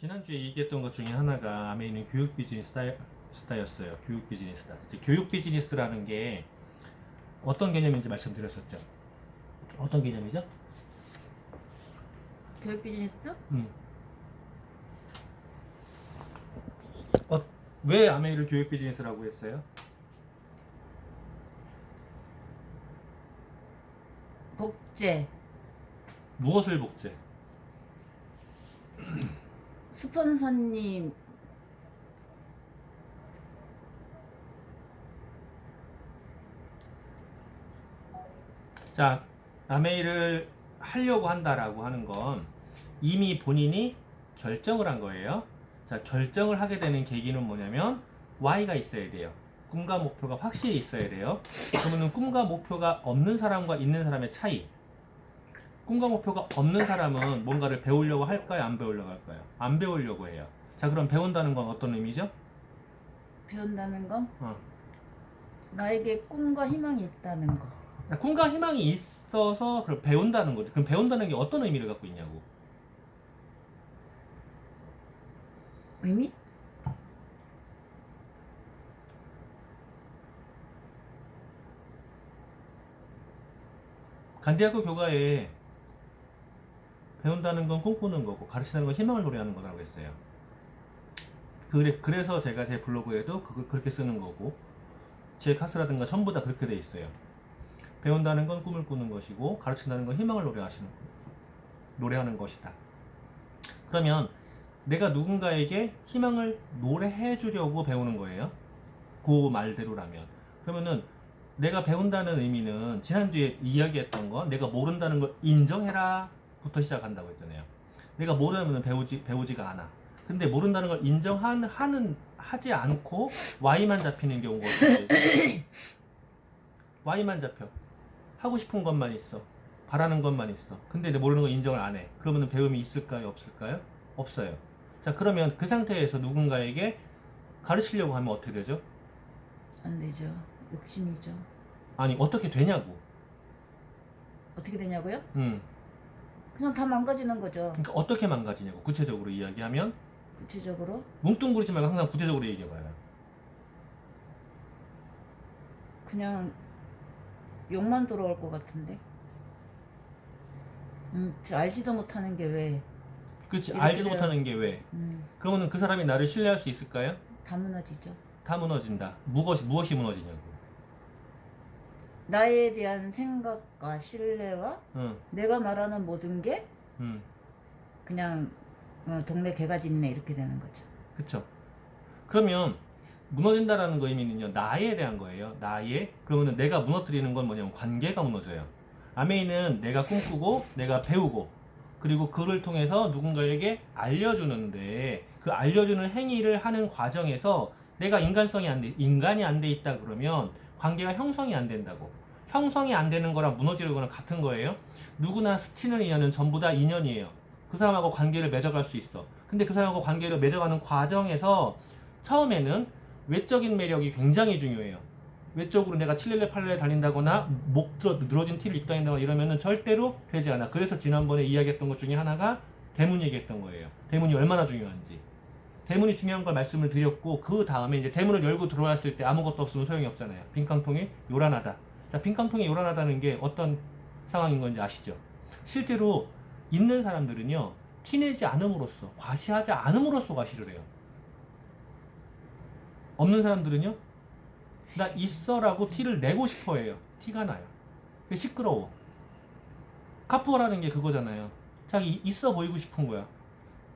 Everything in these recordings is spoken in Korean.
지난주에 얘기했던 것 중에 하나가 아메이는 교육 비즈니스였어요. 교육 비즈니스다. 이제 교육 비즈니스라는 게 어떤 개념인지 말씀드렸었죠. 어떤 개념이죠? 교육 비즈니스? 음. 왜 아메이를 교육 비즈니스라고 했어요? 복제, 무엇을 복제? 스폰서님, 자, 아메이를 하려고 한다라고 하는 건 이미 본인이 결정을 한 거예요. 자, 결정을 하게 되는 계기는 뭐냐면 Y가 있어야 돼요. 꿈과 목표가 확실히 있어야 돼요. 그러면 꿈과 목표가 없는 사람과 있는 사람의 차이. 꿈과 목표가 없는 사람은 뭔가를 배우려고 할까요? 안 배우려고 할까요? 안 배우려고 해요. 자, 그럼 배운다는 건 어떤 의미죠? 배운다는 건 어. 나에게 꿈과 희망이 있다는 거. 꿈과 희망이 있어서 그럼 배운다는 거죠. 그럼 배운다는 게 어떤 의미를 갖고 있냐고. 의미? 간디아고 교가에 배운다는 건 꿈꾸는 거고 가르치는 건 희망을 노래하는 거라고 했어요. 그래서 제가 제 블로그에도 그렇게 쓰는 거고 제 카스라든가 전부 다 그렇게 돼 있어요. 배운다는 건 꿈을 꾸는 것이고 가르친다는 건 희망을 노래하는 것이다. 그러면 내가 누군가에게 희망을 노래해 주려고 배우는 거예요. 그 말대로라면. 그러면은 내가 배운다는 의미는 지난주에 이야기했던 건 내가 모른다는 걸 인정해라 부터 시작한다고 했잖아요. 내가 모르면 배우지가 않아. 근데 모른다는 걸 하지 않고 Y만 잡히는 경우가 있어요. Y만 잡혀. 하고 싶은 것만 있어. 바라는 것만 있어. 근데 내 모르는 거 인정을 안 해. 그러면 배움이 있을까요? 없을까요? 없어요. 자, 그러면 그 상태에서 누군가에게 가르치려고 하면 어떻게 되죠? 안 되죠. 욕심이죠. 아니, 어떻게 되냐고. 어떻게 되냐고요? 음. 그냥 다 망가지는 거죠. 그러니까 어떻게 망가지냐고. 구체적으로 이야기하면 구체적으로 뭉뚱그리지 말고 항상 구체적으로 얘기해봐요. 그냥 욕만 돌아올 것 같은데. 저 알지도 못하는 게 왜? 그렇지. 이렇게 알지도 돼요. 못하는 게 왜? 그러면 그 사람이 나를 신뢰할 수 있을까요? 다 무너지죠. 다 무너진다. 무엇이 무너지냐고. 나에 대한 생각과 신뢰와 응. 내가 말하는 모든 게 응. 그냥 동네 개가짖네 이렇게 되는 거죠. 그쵸. 그러면 무너진다라는 거 의미는요, 나에 대한 거예요. 그러면 내가 무너뜨리는 건 뭐냐면 관계가 무너져요. 아메이는 내가 꿈꾸고 내가 배우고 그리고 그를 통해서 누군가에게 알려주는데 그 알려주는 행위를 하는 과정에서 내가 인간이 안 돼 있다 그러면 관계가 형성이 안 된다고. 형성이 안 되는 거랑 무너지는 거랑 같은 거예요. 누구나 스치는 인연은 전부 다 인연이에요. 그 사람하고 관계를 맺어갈 수 있어. 근데 그 사람하고 관계를 맺어가는 과정에서 처음에는 외적인 매력이 굉장히 중요해요. 외적으로 내가 7렐레 8렐레 달린다거나 늘어진 티를 입고 다닌다거나 이러면은 절대로 되지 않아. 그래서 지난번에 이야기했던 것 중에 하나가 대문 얘기했던 거예요. 대문이 얼마나 중요한지. 대문이 중요한 걸 말씀을 드렸고 그 다음에 이제 대문을 열고 들어왔을 때 아무것도 없으면 소용이 없잖아요. 빈깡통이 요란하다. 자, 빈깡통이 요란하다는 게 어떤 상황인 건지 아시죠? 실제로 있는 사람들은요, 티내지 않음으로써, 과시하지 않음으로써 과시를 해요. 없는 사람들은요, 나 있어라고 티를 내고 싶어 해요. 티가 나요. 시끄러워. 카푸어라는 게 그거잖아요. 자기 있어 보이고 싶은 거야.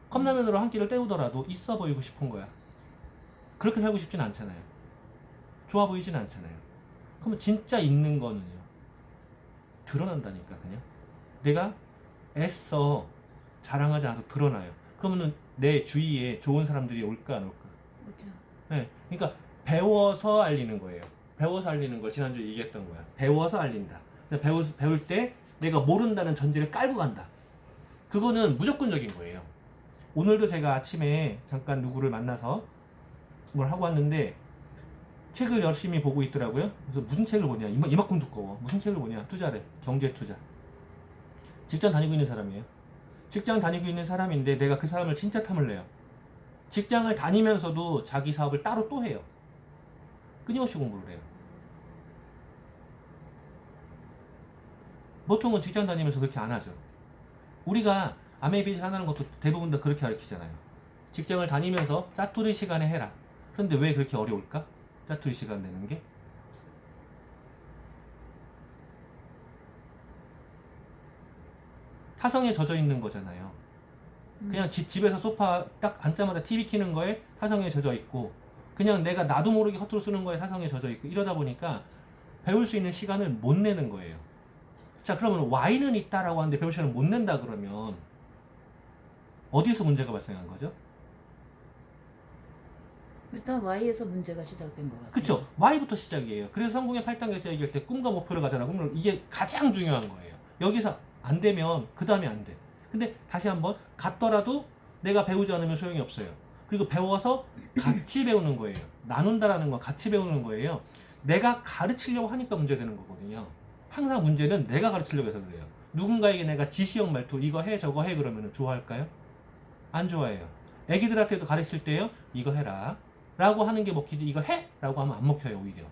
컵라면으로 한 끼를 때우더라도 있어 보이고 싶은 거야. 그렇게 살고 싶진 않잖아요. 좋아 보이진 않잖아요. 그러면 진짜 있는 거는요, 드러난다니까. 그냥 내가 애써 자랑하지 않아도 드러나요. 그러면은 내 주위에 좋은 사람들이 올까 안 올까? 그렇죠. 네, 그러니까 배워서 알리는 거예요. 배워서 알리는 걸 지난주에 얘기했던 거야. 배워서 알린다. 배울 때 내가 모른다는 전제를 깔고 간다. 그거는 무조건적인 거예요. 오늘도 제가 아침에 잠깐 누구를 만나서 뭘 하고 왔는데 책을 열심히 보고 있더라고요. 그래서 무슨 책을 보냐? 이만큼 두꺼워. 무슨 책을 보냐? 투자래. 경제 투자. 직장 다니고 있는 사람이에요. 직장 다니고 있는 사람인데 내가 그 사람을 진짜 탐을 내요. 직장을 다니면서도 자기 사업을 따로 또 해요. 끊임없이 공부를 해요. 보통은 직장 다니면서 그렇게 안 하죠. 우리가 아메이 비즈니스 하는 것도 대부분 다 그렇게 가르치잖아요. 직장을 다니면서 짜투리 시간에 해라. 그런데 왜 그렇게 어려울까? 짜투리 시간 내는 게? 타성에 젖어 있는 거잖아요. 그냥 집에서 소파 딱 앉자마자 TV 켜는 거에 타성에 젖어 있고, 그냥 내가 나도 모르게 허투루 쓰는 거에 타성에 젖어 있고, 이러다 보니까 배울 수 있는 시간을 못 내는 거예요. 자, 그러면 Y는 있다라고 하는데 배울 시간을 못 낸다 그러면 어디에서 문제가 발생한 거죠? 일단 Y에서 문제가 시작된 것 같아요. 그쵸? Y부터 시작이에요. 그래서 성공의 8단계에서 얘기할 때 꿈과 목표를 가져라. 그러면 이게 가장 중요한 거예요. 여기서 안 되면 그 다음에 안 돼. 근데 다시 한번 갔더라도 내가 배우지 않으면 소용이 없어요. 그리고 배워서 같이 배우는 거예요. 나눈다라는 건 같이 배우는 거예요. 내가 가르치려고 하니까 문제되는 거거든요. 항상 문제는 내가 가르치려고 해서 그래요. 누군가에게 내가 지시형 말투 이거 해 저거 해 그러면 좋아할까요? 안 좋아해요. 애기들한테도 가르칠 때요. 이거 해라 라고 하는 게 먹히지 이거 해? 라고 하면 안 먹혀요 오히려.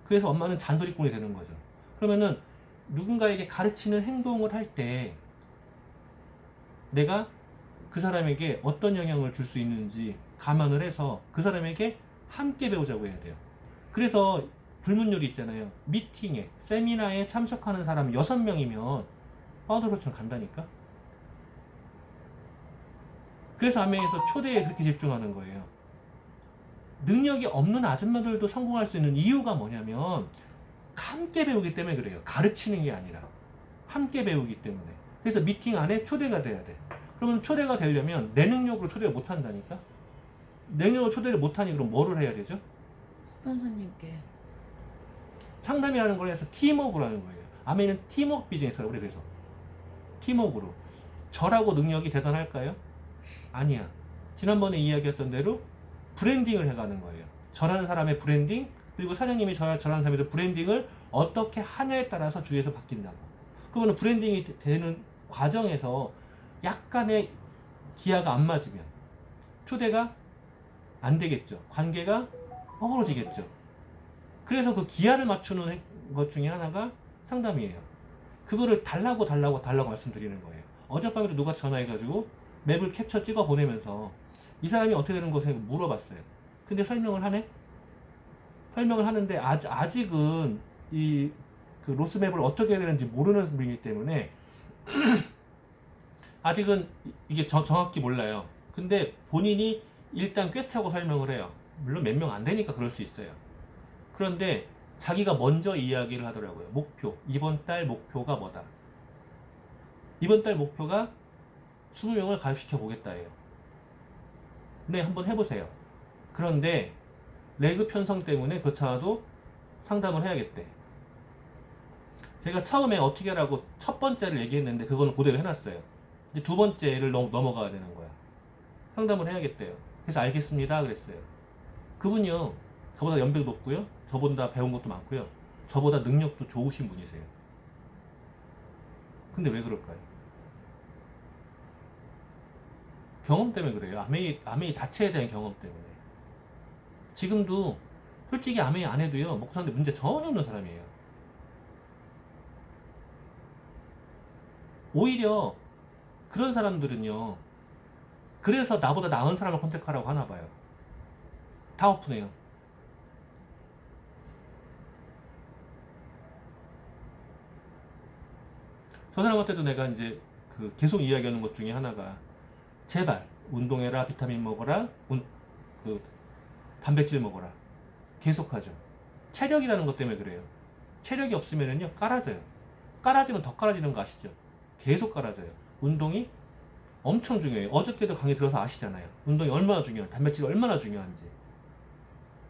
그래서 엄마는 잔소리꾼이 되는 거죠. 그러면은 누군가에게 가르치는 행동을 할 때 내가 그 사람에게 어떤 영향을 줄 수 있는지 감안을 해서 그 사람에게 함께 배우자고 해야 돼요. 그래서 불문율이 있잖아요. 미팅에, 세미나에 참석하는 사람이 6명이면 파우더로처럼 간다니까? 그래서 아메에서 초대에 그렇게 집중하는 거예요. 능력이 없는 아줌마들도 성공할 수 있는 이유가 뭐냐면 함께 배우기 때문에 그래요. 가르치는 게 아니라 함께 배우기 때문에. 그래서 미팅 안에 초대가 돼야 돼. 그러면 초대가 되려면 내 능력으로 초대를 못 한다니까? 내 능력으로 초대를 못 하니 그럼 뭐를 해야 되죠? 스폰서님께 상담이라는 걸 해서 팀워크로 하는 거예요. 아메는 팀워크 비즈니스라고 그래. 그래서 팀워크로. 저라고 능력이 대단할까요? 아니야. 지난번에 이야기했던 대로 브랜딩을 해가는 거예요. 저라는 사람의 브랜딩, 그리고 사장님이 저라는 사람의 브랜딩을 어떻게 하냐에 따라서 주위에서 바뀐다고. 그러면 브랜딩이 되는 과정에서 약간의 기하가 안 맞으면 초대가 안 되겠죠. 관계가 어그러지겠죠. 그래서 그 기하를 맞추는 것 중에 하나가 상담이에요. 그거를 달라고 말씀드리는 거예요. 어젯밤에도 누가 전화해가지고 맵을 캡처 찍어 보내면서 이 사람이 어떻게 되는 것에 물어봤어요. 근데 설명을 하네? 설명을 하는데 아직은 이 그 로스맵을 어떻게 해야 되는지 모르는 분이기 때문에 아직은 이게 정확히 몰라요. 근데 본인이 일단 꿰차고 설명을 해요. 물론 몇 명 안 되니까 그럴 수 있어요. 그런데 자기가 먼저 이야기를 하더라고요. 목표. 이번 달 목표가 뭐다. 이번 달 목표가 20명을 가입시켜 보겠다예요. 네, 한번 해보세요. 그런데 레그 편성 때문에 그렇잖아도 상담을 해야겠대. 제가 처음에 어떻게 하라고 첫 번째를 얘기했는데 그거는 그대로 해놨어요. 이제 두 번째를 넘어가야 되는 거야. 상담을 해야겠대요. 그래서 알겠습니다 그랬어요. 그분이요, 저보다 연배도 높고요, 저보다 배운 것도 많고요, 저보다 능력도 좋으신 분이세요. 근데 왜 그럴까요? 경험 때문에 그래요. 아메이 자체에 대한 경험 때문에. 지금도 솔직히 아메이 안 해도요, 먹고 사는데 문제 전혀 없는 사람이에요. 오히려 그런 사람들은요, 그래서 나보다 나은 사람을 컨택하라고 하나 봐요. 다 오픈해요. 저 사람한테도 내가 이제 그 계속 이야기하는 것 중에 하나가, 제발 운동해라, 비타민 먹어라, 그 단백질 먹어라. 계속하죠. 체력이라는 것 때문에 그래요. 체력이 없으면은요, 깔아져요. 깔아지면 더 깔아지는 거 아시죠? 계속 깔아져요. 운동이 엄청 중요해요. 어저께도 강의 들어서 아시잖아요. 운동이 얼마나 중요한지, 단백질이 얼마나 중요한지.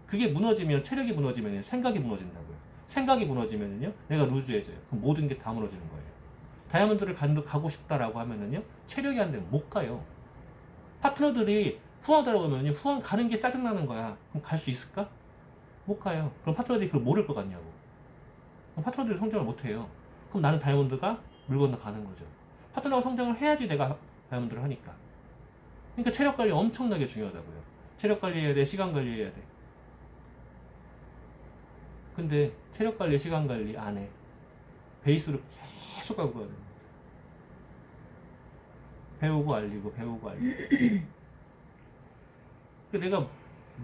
그게 무너지면, 체력이 무너지면 생각이 무너진다고요. 생각이 무너지면요, 내가 루즈해져요. 그럼 모든 게 다 무너지는 거예요. 다이아몬드를 가고 싶다라고 하면은요, 체력이 안 되면 못 가요. 파트너들이 후원하다라고 하면요, 후원 가는 게 짜증나는 거야. 그럼 갈 수 있을까? 못 가요. 그럼 파트너들이 그걸 모를 것 같냐고. 그럼 파트너들이 성장을 못 해요. 그럼 나는 다이아몬드가 물 건너 가는 거죠. 파트너가 성장을 해야지 내가 다이아몬드를 하니까. 그러니까 체력 관리 엄청나게 중요하다고요. 체력 관리해야 돼, 시간 관리해야 돼. 근데 체력 관리, 시간 관리 안 해. 베이스로 계속 가고 가야 돼. 배우고 알리고, 배우고 알리고. 내가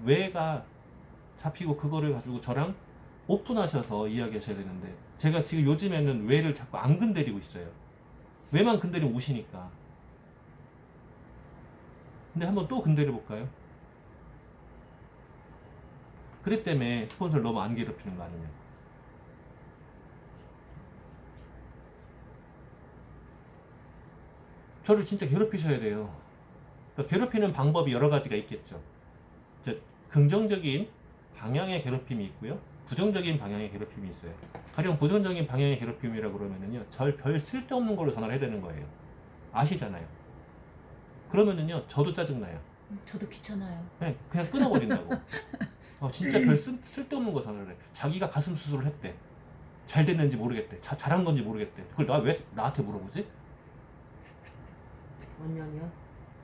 왜가 잡히고 그거를 가지고 저랑 오픈하셔서 이야기하셔야 되는데, 제가 지금 요즘에는 왜를 자꾸 안 건드리고 있어요. 왜만 건드리면 우시니까. 근데 한번 또 건드려 볼까요? 그랬 때문에 스폰서를 너무 안 괴롭히는 거 아니냐. 저를 진짜 괴롭히셔야 돼요. 그러니까 괴롭히는 방법이 여러 가지가 있겠죠. 긍정적인 방향의 괴롭힘이 있고요. 부정적인 방향의 괴롭힘이 있어요. 가령 부정적인 방향의 괴롭힘이라고 그러면은요, 별 쓸데없는 걸로 전화를 해야 되는 거예요. 아시잖아요. 그러면은요, 저도 짜증나요. 저도 귀찮아요. 네, 그냥 끊어버린다고. 진짜 별 쓸데없는 거 전화를 해. 자기가 가슴 수술을 했대. 잘 됐는지 모르겠대. 잘한 건지 모르겠대. 그걸 왜 나한테 물어보지? 원년이요?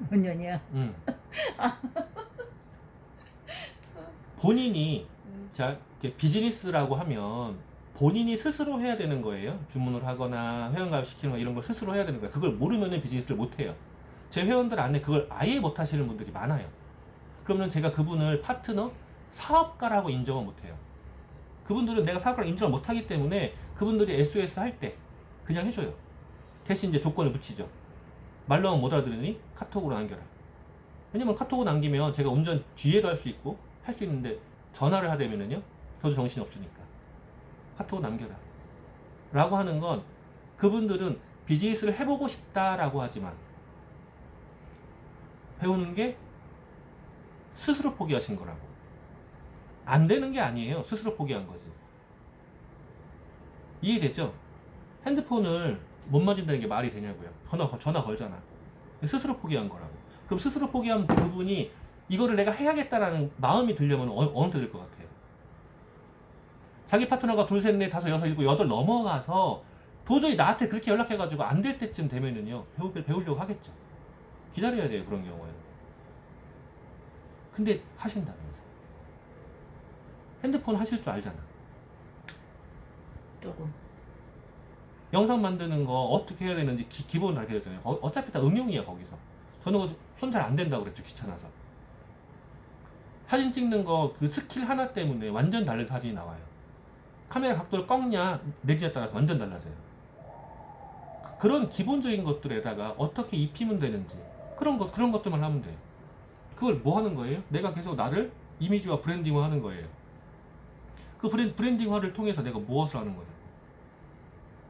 몇 년이야? 응. 본인이 자 이렇게 비즈니스라고 하면 본인이 스스로 해야 되는 거예요. 주문을 하거나 회원가입 시키는 거 이런 걸 스스로 해야 되는 거예요. 그걸 모르면은 비즈니스를 못 해요. 제 회원들 안에 그걸 아예 못 하시는 분들이 많아요. 그러면 제가 그분을 파트너, 사업가라고 인정을 못 해요. 그분들은 내가 사업가를 인정을 못 하기 때문에 그분들이 SOS 할 때 그냥 해줘요. 대신 이제 조건을 붙이죠. 말로 하면 못 알아들으니 카톡으로 남겨라. 왜냐면 카톡으로 남기면 제가 운전 뒤에도 할 수 있고 할 수 있는데, 전화를 하려면은요, 저도 정신이 없으니까 카톡으로 남겨라 라고 하는 건, 그분들은 비즈니스를 해보고 싶다라고 하지만 배우는 게 스스로 포기하신 거라고. 안 되는 게 아니에요. 스스로 포기한 거지. 이해되죠? 핸드폰을 못 만진다는 게 말이 되냐고요. 전화 걸잖아. 스스로 포기한 거라고. 그럼 스스로 포기한 그분이 이거를 내가 해야겠다라는 마음이 들려면 어느 때 될 것 같아요? 자기 파트너가 둘, 셋, 넷, 다섯, 여섯, 일곱, 여덟 넘어가서 도저히 나한테 그렇게 연락해가지고 안 될 때쯤 되면은요, 배우려고 하겠죠. 기다려야 돼요, 그런 경우에는. 근데 하신다면서. 핸드폰 하실 줄 알잖아. 조금. 영상 만드는 거 어떻게 해야 되는지 기본을 다 알려줬잖아요. 어차피 다 응용이야, 거기서. 저는 손 잘 안 된다고 그랬죠, 귀찮아서. 사진 찍는 거 그 스킬 하나 때문에 완전 다른 사진이 나와요. 카메라 각도를 꺾냐 내리냐에 따라서 완전 달라져요. 그런 기본적인 것들에다가 어떻게 입히면 되는지 그런 것들만 하면 돼요. 그걸 뭐 하는 거예요? 내가 계속 나를 이미지와 브랜딩화 하는 거예요. 그 브랜딩화를 통해서 내가 무엇을 하는 거예요?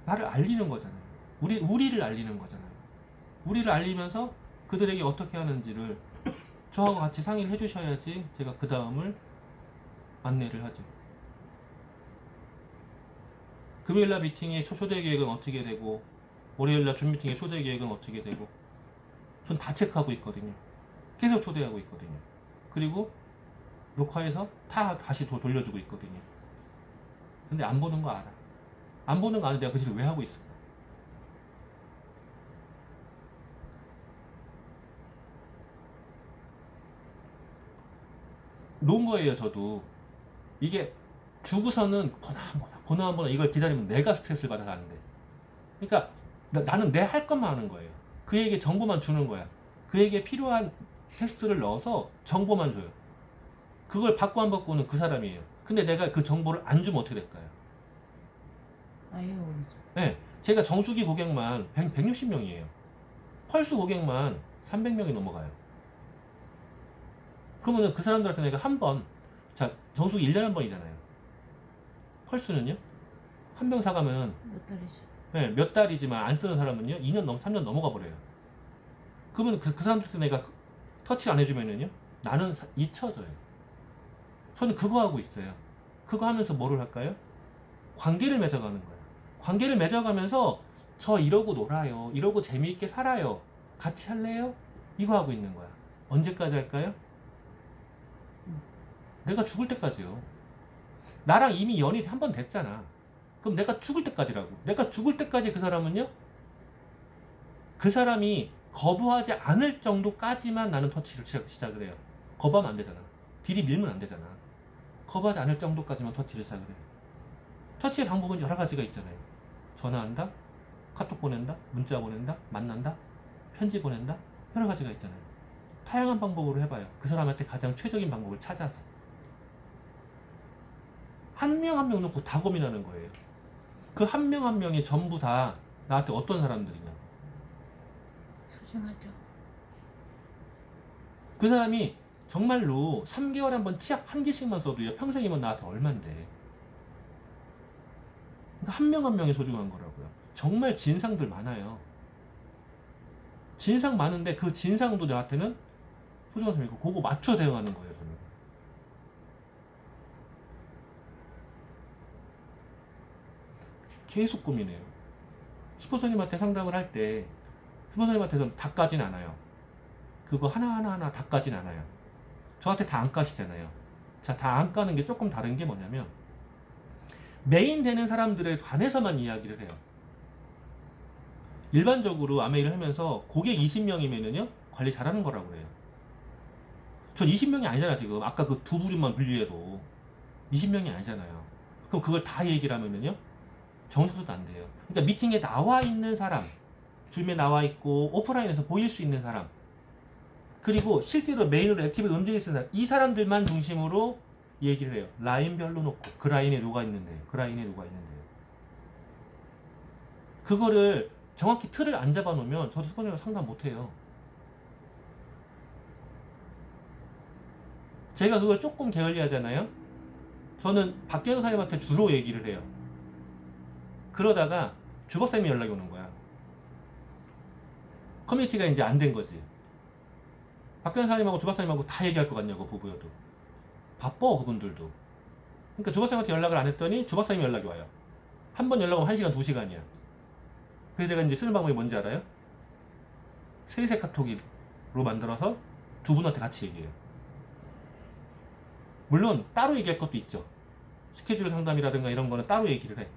나를 알리는 거잖아요. 우리를 알리는 거잖아요. 우리를 알리면서 그들에게 어떻게 하는지를 저하고 같이 상의를 해주셔야지 제가 그 다음을 안내를 하죠. 금요일날 미팅의 초대 계획은 어떻게 되고, 월요일날 준 미팅의 초대 계획은 어떻게 되고, 전 다 체크하고 있거든요. 계속 초대하고 있거든요. 그리고 녹화해서 다시 돌려주고 있거든요. 근데 안 보는 거 알아. 안 보는 거 아는데 내가 그 짓을 왜 하고 있을까? 놓은 거예요, 저도. 이게 주고서는 보나 이걸 기다리면 내가 스트레스를 받아가는데. 그러니까 나는 내 할 것만 하는 거예요. 그에게 정보만 주는 거야. 그에게 필요한 테스트를 넣어서 정보만 줘요. 그걸 받고 안 받고는 그 사람이에요. 근데 내가 그 정보를 안 주면 어떻게 될까요? 아유, 네, 제가 정수기 고객만 160명이에요. 펄스 고객만 300명이 넘어가요. 그러면 그 사람들한테 내가 한 번, 자, 정수기 1년에 한 번이잖아요. 펄스는요? 한 병 사가면 몇 달이죠? 네, 몇 달이지만 안 쓰는 사람은요, 3년 넘어가 버려요. 그러면 그 사람들한테 내가 터치 안 해주면은요, 나는 잊혀져요. 저는 그거 하고 있어요. 그거 하면서 뭐를 할까요? 관계를 맺어가는 거예요. 관계를 맺어가면서 저 이러고 놀아요. 이러고 재미있게 살아요. 같이 할래요? 이거 하고 있는 거야. 언제까지 할까요? 내가 죽을 때까지요. 나랑 이미 연이 한 번 됐잖아. 그럼 내가 죽을 때까지라고. 내가 죽을 때까지 그 사람은요, 그 사람이 거부하지 않을 정도까지만 나는 터치를 시작을 해요. 거부하면 안 되잖아. 딜이 밀면 안 되잖아. 거부하지 않을 정도까지만 터치를 시작을 해요. 터치의 방법은 여러 가지가 있잖아요. 전화한다, 카톡 보낸다, 문자 보낸다, 만난다, 편지 보낸다, 여러 가지가 있잖아요. 다양한 방법으로 해봐요. 그 사람한테 가장 최적인 방법을 찾아서. 한 명 한 명 놓고 다 고민하는 거예요. 그 한 명 한 명이 전부 다 나한테 어떤 사람들이냐. 소중하죠. 그 사람이 정말로 3개월에 한 번 치약 한 개씩만 써도요, 평생이면 나한테 얼만데. 그러니까 한 명 한 명이 소중한 거라고요. 정말 진상들 많아요. 진상 많은데 그 진상도 나한테는 소중한 사람이고, 그거 맞춰 대응하는 거예요, 저는. 계속 고민해요. 스포서님한테 상담을 할 때, 스포서님한테는 다 까진 않아요. 그거 하나하나 다 까진 않아요. 저한테 다 안 까시잖아요. 자, 다 안 까는 게 조금 다른 게 뭐냐면, 메인 되는 사람들에 관해서만 이야기를 해요. 일반적으로 아메이를 하면서 고객 20명이면은요, 관리 잘하는 거라고 그래요. 전 20명이 아니잖아, 지금. 아까 그 두 부류만 분류해도. 20명이 아니잖아요. 그럼 그걸 다 얘기를 하면은요, 정서도 안 돼요. 그러니까 미팅에 나와 있는 사람, 줌에 나와 있고, 오프라인에서 보일 수 있는 사람, 그리고 실제로 메인으로 액티브에 움직일 수 있는 사람, 이 사람들만 중심으로 얘기를 해요. 라인별로 놓고, 그 라인에 누가 있는데요. 그 라인에 누가 있는데요. 그거를 정확히 틀을 안 잡아놓으면 저도 스포츠랑 상담 못해요. 제가 그걸 조금 게을리하잖아요. 저는 박 변호사님한테 주로 얘기를 해요. 그러다가 주 박사님이 연락이 오는 거야. 커뮤니티가 이제 안 된 거지. 박 변호사님하고 주 박사님하고 다 얘기할 것 같냐고, 부부여도. 바빠, 그분들도. 그러니까 주 박사님한테 연락을 안 했더니 주 박사님이 연락이 와요. 한 번 연락 오면 1시간, 2시간이야. 그래서 제가 이제 쓰는 방법이 뭔지 알아요? 세세 카톡으로 만들어서 두 분한테 같이 얘기해요. 물론 따로 얘기할 것도 있죠. 스케줄 상담이라든가 이런 거는 따로 얘기를 해.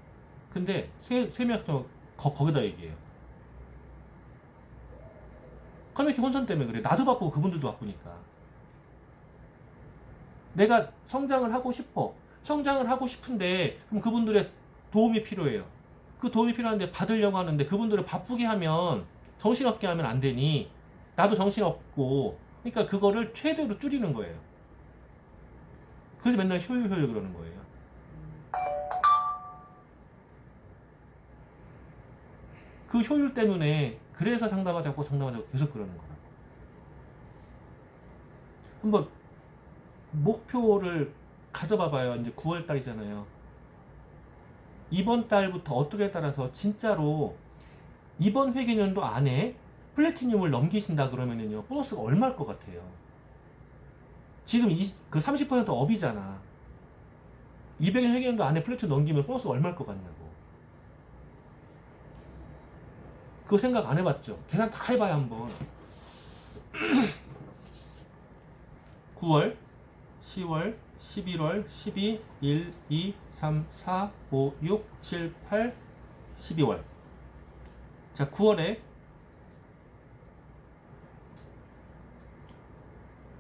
근데 세 명한테 거기다 얘기해요. 커뮤니티 혼선 때문에 그래. 나도 바쁘고 그분들도 바쁘니까. 내가 성장을 하고 싶어. 성장을 하고 싶은데 그럼 그분들의 도움이 필요해요. 그 도움이 필요한데 받으려고 하는데 그분들을 바쁘게 하면, 정신없게 하면 안 되니 나도 정신없고, 그러니까 그거를 최대로 줄이는 거예요. 그래서 맨날 효율 그러는 거예요. 그 효율 때문에 그래서 상담하자고 계속 그러는 거라고. 한번 목표를 가져봐봐요. 이제 9월 달이잖아요. 이번 달부터 어떻게 따라서 진짜로 이번 회계년도 안에 플래티늄을 넘기신다 그러면은요, 보너스가 얼마일 것 같아요? 지금 그 30% 업이잖아. 200년 회계년도 안에 플래티늄 넘기면 보너스가 얼마일 것 같냐고. 그거 생각 안 해봤죠? 계산 다 해봐야 한번. 9월, 10월, 11월, 12, 1, 2, 3, 4, 5, 6, 7, 8, 12월. 자, 9월에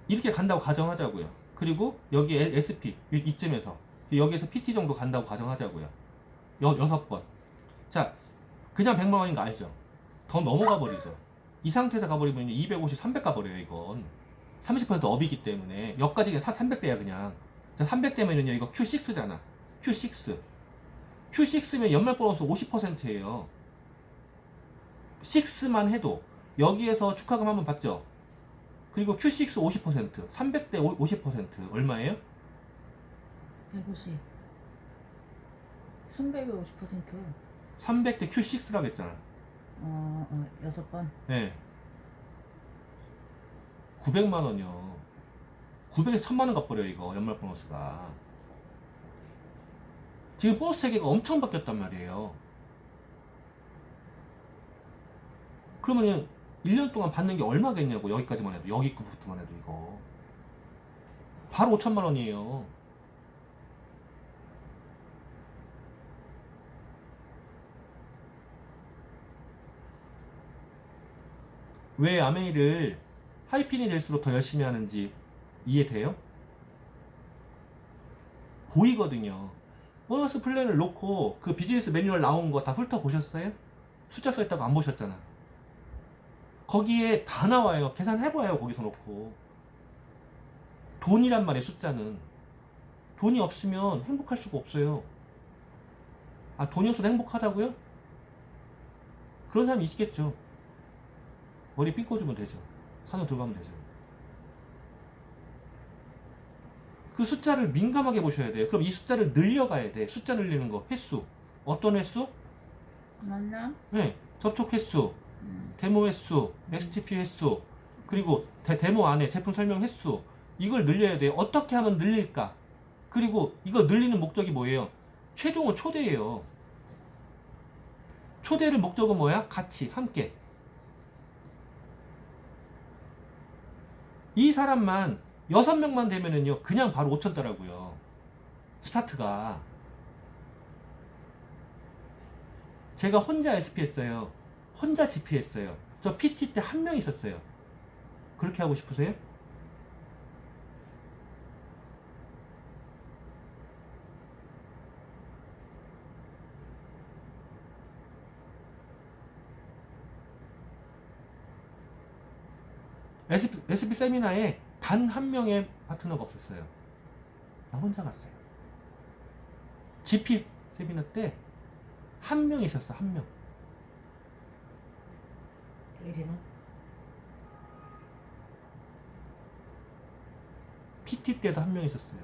이렇게 간다고 가정하자고요. 그리고 여기에 SP, 이쯤에서 여기에서 PT 정도 간다고 가정하자고요. 6번. 자, 그냥 100만 원인 거 알죠? 더 넘어가 버리죠. 이 상태에서 가버리면 250, 300 가버려요, 이건. 30% 업이기 때문에. 여기까지 그냥 300대야, 그냥. 자, 300대면은요, 이거 Q6잖아. Q6. Q6면 연말 보너스 50%예요. 6만 해도. 여기에서 축하금 한번 받죠? 그리고 Q6 50%. 300대 50%. 얼마예요? 150. 300에 50%. 300대 Q6라고 했잖아. 6번. 네. 900만 원이요. 900에서 1000만 원 갚버려요, 이거. 연말 보너스가. 지금 보너스 세계가 엄청 바뀌었단 말이에요. 그러면은 1년 동안 받는 게 얼마겠냐고. 여기까지만 해도. 여기 거부터만 해도 이거. 바로 5천만 원이에요. 왜 아메이를 하이핀이 될수록 더 열심히 하는지 이해돼요? 보이거든요. 보너스 플랜을 놓고 그 비즈니스 매뉴얼 나온 거 다 훑어보셨어요? 숫자 써있다고 안 보셨잖아. 거기에 다 나와요. 계산해봐요. 거기서 놓고. 돈이란 말이에요. 숫자는. 돈이 없으면 행복할 수가 없어요. 아, 돈이 없어도 행복하다고요? 그런 사람이 있겠죠. 머리 삥 꽂으면 되죠. 산으로 들어가면 되죠. 그 숫자를 민감하게 보셔야 돼요. 그럼 이 숫자를 늘려가야 돼. 숫자 늘리는 거. 횟수. 어떤 횟수? 맞나? 네. 접촉 횟수, 음. 데모 횟수, STP 횟수, 그리고 데모 안에 제품 설명 횟수. 이걸 늘려야 돼요. 어떻게 하면 늘릴까? 그리고 이거 늘리는 목적이 뭐예요? 최종은 초대예요. 초대를 목적은 뭐야? 같이, 함께. 이 사람만 6명만 되면은요, 그냥 바로 5천 더라고요. 스타트가. 제가 혼자 SP 했어요. 혼자 GP 했어요. 저 PT 때 한 명 있었어요. 그렇게 하고 싶으세요? SP 세미나에 단 한 명의 파트너가 없었어요. 나 혼자 갔어요. GP 세미나 때 한 명 있었어, 한 명. 왜 이러나? PT 때도 한 명 있었어요.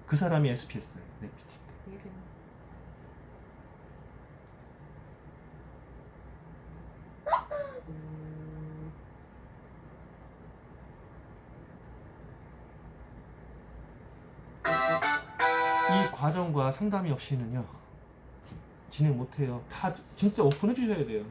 그 사람이 SP 했어요. 네, PT 때. 왜 이러나? 이 과정과 상담이 없이는요, 진행 못해요. 다 진짜 오픈해 주셔야 돼요.